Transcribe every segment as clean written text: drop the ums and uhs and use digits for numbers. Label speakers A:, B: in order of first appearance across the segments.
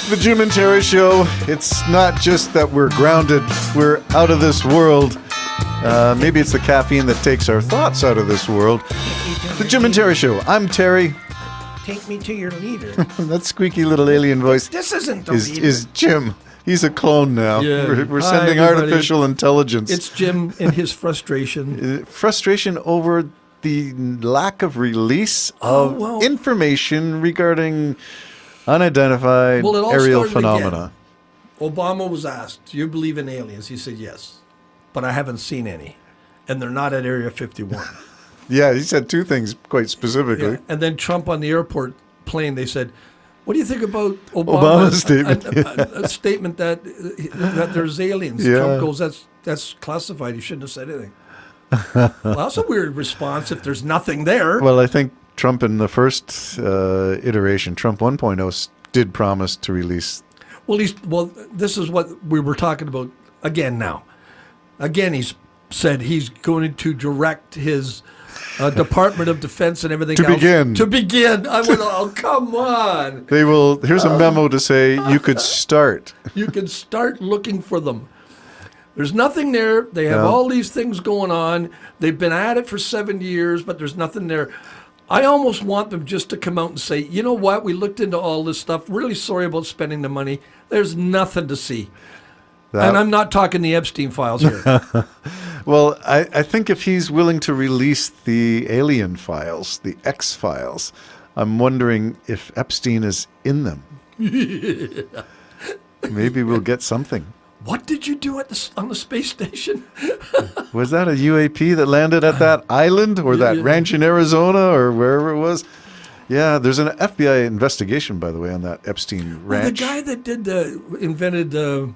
A: The Jim and Terry Show. It's not just that we're grounded, we're out of this world. Maybe it's the caffeine that takes our thoughts out of this world. The Jim and Terry Show. I'm Terry.
B: Take me to your leader.
A: That squeaky little alien voice
B: This isn't the leader.
A: is Jim. He's a clone now.
B: Yeah.
A: We're
B: Hi,
A: sending
B: everybody.
A: artificial intelligence.
B: It's Jim in his frustration.
A: Frustration over the lack of release of information regarding unidentified
B: Well, it all
A: aerial
B: started
A: phenomena.
B: again. Obama was asked, do you believe in aliens? He said, yes, but I haven't seen any. And they're not at Area 51.
A: Yeah, he said two things quite specifically.
B: Yeah. And then Trump on the airport plane, they said, what do you think about
A: Obama's statement?
B: A statement that there's aliens.
A: Yeah.
B: Trump goes, that's classified. He shouldn't have said anything. Well, that's a weird response if there's nothing there.
A: Well, I think Trump in the first iteration, Trump 1.0, did promise to release.
B: Well, this is what we were talking about again now. Again, he's said he's going to direct his Department of Defense and everything else. To begin. I went, oh, come on.
A: They will. Here's a memo to say you could start.
B: You can start looking for them. There's nothing there. They have all these things going on. They've been at it for 7 years, but there's nothing there. I almost want them just to come out and say, you know what? We looked into all this stuff. Really sorry about spending the money. There's nothing to see. And I'm not talking the Epstein files here.
A: Well, I think if he's willing to release the alien files, the X files, I'm wondering if Epstein is in them. Maybe we'll get something.
B: What did you do on the space station?
A: Was that a UAP that landed at that island or that ranch in Arizona or wherever it was? Yeah, there's an FBI investigation, by the way, on that Epstein ranch.
B: Well, the guy that invented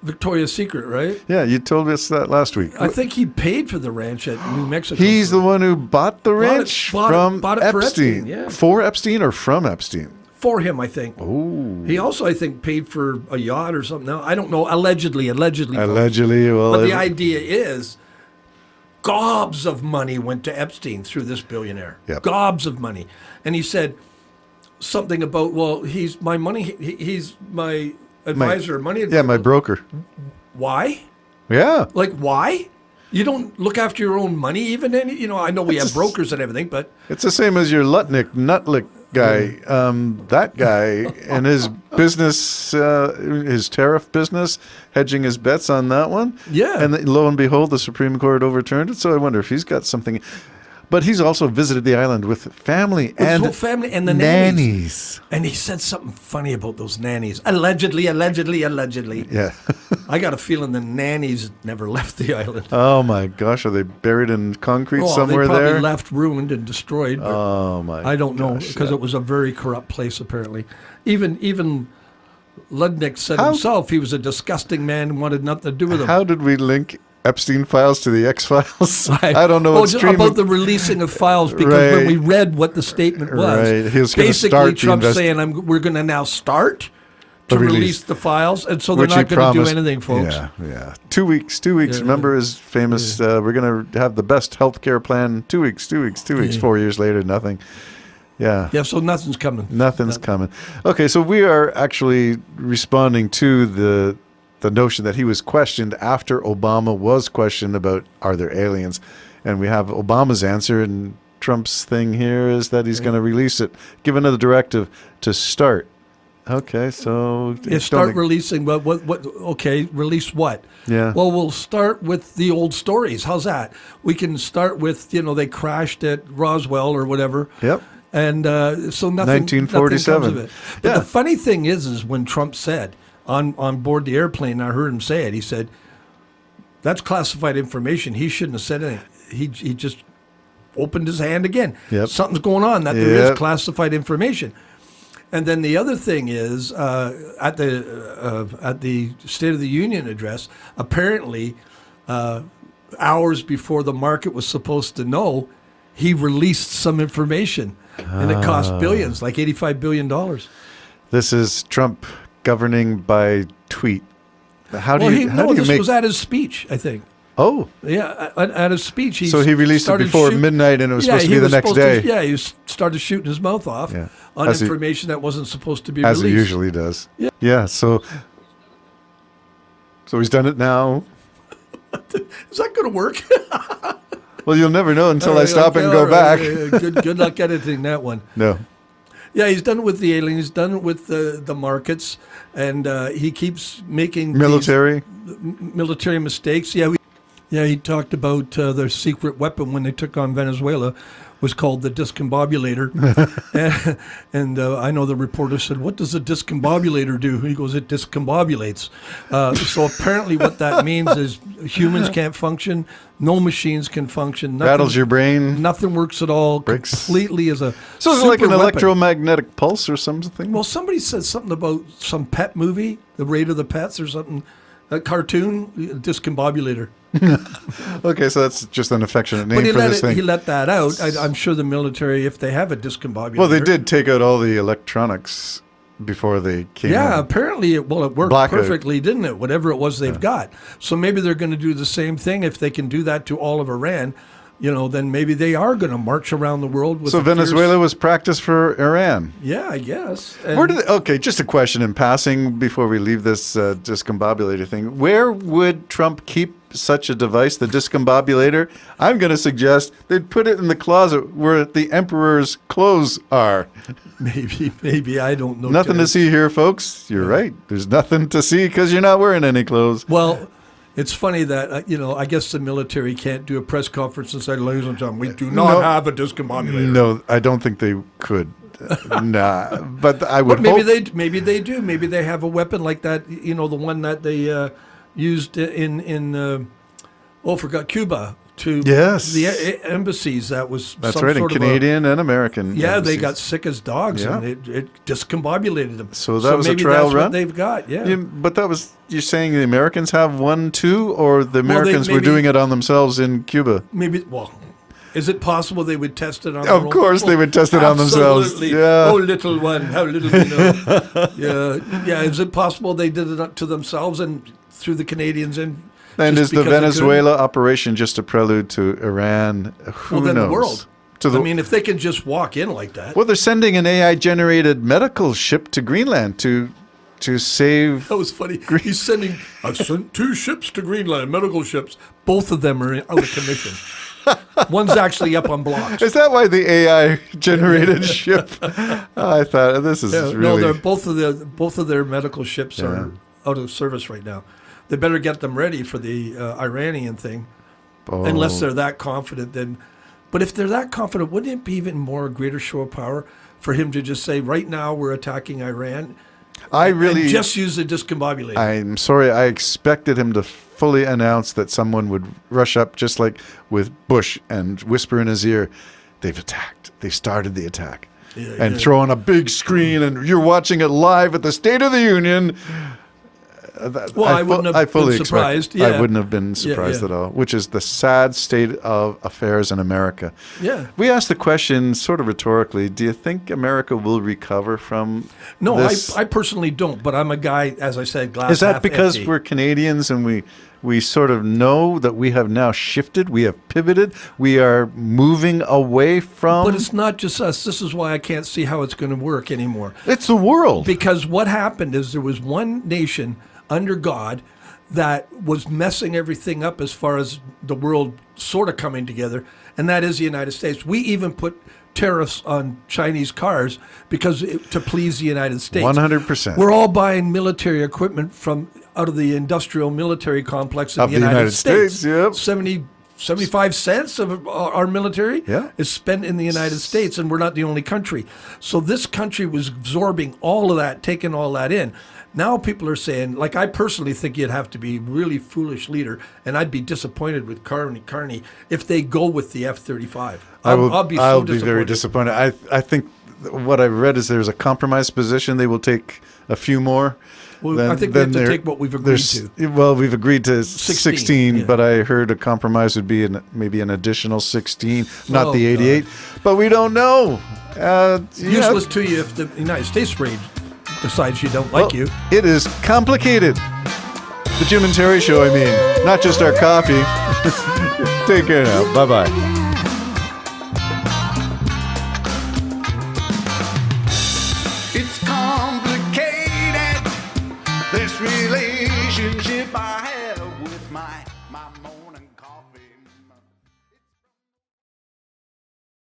B: Victoria's Secret, right?
A: Yeah, you told us that last week.
B: I think he paid for the ranch at New Mexico.
A: He's the one who bought the ranch from
B: bought it
A: Epstein.
B: yeah.
A: For Epstein or from Epstein?
B: For him, I think.
A: Oh.
B: He also, I think, paid for a yacht or something. Now, I don't know. Allegedly.
A: Allegedly. Well,
B: but the idea is gobs of money went to Epstein through this billionaire.
A: Yep.
B: Gobs of money. And he said something about, well, he's my money. He's my advisor, money advisor.
A: Yeah, my broker.
B: Why?
A: Yeah.
B: Like, why? You don't look after your own money even? I know we have brokers and everything, but...
A: It's the same as your Nutlick guy. That guy and his business, his tariff business, hedging his bets on that one.
B: Yeah.
A: And lo and behold, the Supreme Court overturned it. So I wonder if he's got something... But he's also visited the island with family and
B: the nannies. And he said something funny about those nannies. Allegedly.
A: Yeah.
B: I got a feeling the nannies never left the island.
A: Oh, my gosh. Are they buried in concrete somewhere
B: they probably
A: there?
B: left ruined and destroyed.
A: Oh, my
B: I don't know,
A: gosh,
B: because it was a very corrupt place, apparently. Even Ludnick said himself he was a disgusting man and wanted nothing to do with him.
A: How did we link Epstein files to the X files? I don't know.
B: About the releasing of files, because when we read what the statement was,
A: he was
B: basically Trump saying, we're going to now start to release the files, and so they're not going to do anything, folks.
A: Yeah. 2 weeks. Remember his famous, we're going to have the best healthcare plan, 2 weeks. 4 years later, nothing. Yeah.
B: Yeah, so nothing's coming.
A: Nothing's coming. Okay, so we are actually responding to the notion that he was questioned after Obama was questioned about, are there aliens? And we have Obama's answer, and Trump's thing here is that he's going to release it, give another directive to start. Okay, so...
B: start releasing, but release what?
A: Yeah.
B: Well, we'll start with the old stories. How's that? We can start with, they crashed at Roswell or whatever.
A: Yep.
B: And so nothing
A: 1947.
B: comes of it. But the funny thing is when Trump said on board the airplane, I heard him say it, he said, that's classified information. He shouldn't have said anything. He just opened his hand again.
A: Yep.
B: Something's going on, that there is classified information. And then the other thing is, at the State of the Union address, apparently hours before the market was supposed to know, he released some information. And it cost billions, like $85 billion.
A: This is Trump governing by tweet. How do you
B: this
A: make...
B: was at his speech, I think.
A: Oh,
B: Yeah, at his speech,
A: so he released it
B: started
A: before
B: shoot-
A: midnight, and it was
B: Yeah,
A: supposed to
B: he
A: be the
B: was
A: next
B: supposed to-
A: day.
B: yeah, he started shooting his mouth off
A: Yeah.
B: on
A: As he-
B: information that wasn't supposed to be
A: As
B: released.
A: he usually does.
B: Yeah.
A: Yeah. So he's done it now.
B: Is that going to work?
A: Well, you'll never know until I stop and
B: Okay,
A: go
B: all right,
A: back.
B: yeah, good luck editing that one.
A: No.
B: Yeah, he's done it with the aliens. He's done it with the markets, and he keeps making
A: Military.
B: military mistakes. Yeah, he talked about their secret weapon when they took on Venezuela was called the discombobulator. and I know the reporter said, "What does a discombobulator do?" He goes, "It discombobulates." So apparently what that means is humans can't function, no machines can function. Nothing,
A: Rattles your brain.
B: Nothing works at all.
A: Breaks.
B: Completely as a
A: So it's like an
B: super weapon.
A: electromagnetic pulse or something?
B: Well, somebody said something about some pet movie, The Raid of the Pets or something. A cartoon, discombobulator.
A: Okay, so that's just an affectionate name
B: But
A: for this thing.
B: he let that out. I'm sure the military, if they have a discombobulator.
A: Well, they did take out all the electronics before they came
B: Yeah,
A: in.
B: apparently it worked
A: Blackout.
B: perfectly, didn't it? Whatever it was they've got. So maybe they're going to do the same thing. If they can do that to all of Iran, then maybe they are going to march around the world with
A: So
B: a fierce-
A: Venezuela was practice for Iran.
B: Yeah, I guess. And
A: Where did okay, just a question in passing before we leave this discombobulator thing. Where would Trump keep such a device, the discombobulator? I'm going to suggest they'd put it in the closet where the emperor's clothes are.
B: maybe I don't know.
A: Nothing to see here, folks. You're right. There's nothing to see because you're not wearing any clothes.
B: Well, it's funny that, I guess the military can't do a press conference and say, "Ladies and gentlemen, we do not
A: No.
B: have a discombobulator."
A: No, I don't think they could. Nah, but I would
B: But maybe
A: hope.
B: maybe they do. Maybe they have a weapon like that. The one that they used in forgot Cuba to
A: Yes.
B: the embassies. That was
A: That's
B: some
A: right, in
B: sort of
A: Canadian and American.
B: yeah, they
A: embassies.
B: got sick as dogs,
A: Yeah.
B: and it discombobulated them.
A: So that was a
B: maybe
A: trial
B: that's
A: run?
B: What they've got, yeah.
A: But you're saying the Americans have one too, or the Americans were
B: maybe-
A: doing it on themselves in Cuba?
B: Maybe is it possible they would test it on?
A: Of course they would test it on themselves.
B: Absolutely.
A: Yeah.
B: Oh, little one, how little we know. yeah. Is it possible they did it to themselves and through the Canadians and?
A: And
B: just
A: is the
B: because they could?
A: Venezuela operation just a prelude to Iran? Who
B: Well, then
A: knows?
B: the world.
A: To the,
B: I mean, if they can just walk in like that.
A: well, they're sending an AI-generated medical ship to Greenland to save.
B: That was funny. I've sent 2 ships to Greenland, medical ships. Both of them are out of commission. One's actually up on blocks.
A: Is that why the AI-generated ship? I thought this is
B: Yeah,
A: really.
B: no, they're both of their medical ships are out of service right now. They better get them ready for the Iranian thing,
A: Oh.
B: unless they're that confident. But if they're that confident, wouldn't it be even more a greater show of power for him to just say, "Right now we're attacking Iran"? And just use the discombobulator.
A: I'm sorry. I expected him to fully announce that someone would rush up, just like with Bush, and whisper in his ear, "They've attacked. They started the attack," and throw on a big screen, and you're watching it live at the State of the Union.
B: I wouldn't have
A: fully
B: been surprised.
A: I
B: Yeah.
A: wouldn't have been surprised
B: yeah.
A: at all, which is the sad state of affairs in America.
B: Yeah.
A: We asked the question sort of rhetorically, do you think America will recover from
B: No,
A: this?
B: I personally don't. But I'm a guy, as I said, glass
A: Is that
B: half
A: because
B: empty.
A: we're Canadians and we sort of know that we have now shifted, we have pivoted, we are moving away from...
B: But it's not just us. This is why I can't see how it's going to work anymore.
A: It's the world.
B: Because what happened is there was one nation under God that was messing everything up as far as the world sort of coming together, and that is the United States. We even put tariffs on Chinese cars to please the United States.
A: 100%.
B: We're all buying military equipment from out of the industrial military complex of the United States.
A: Yep.
B: 75 cents of our military
A: Yeah.
B: is spent in the United States, and we're not the only country. So this country was absorbing all of that, taking all that in. Now people are saying, like, I personally think you'd have to be a really foolish leader, and I'd be disappointed with Carney if they go with the F-35. I'll be so disappointed.
A: very disappointed. I think what I've read is there's a compromise position. They will take a few more.
B: Well, I think we have to take what we've agreed to.
A: Well, we've agreed to 16
B: yeah.
A: but I heard a compromise would be maybe an additional 16, not
B: Oh,
A: the 88. But we don't know.
B: Useless to you if the United States decides you don't like you.
A: It is complicated. The Jim and Terry Show, I mean. Not just our coffee. Take care now. Bye-bye.
C: It's complicated, this relationship I have with my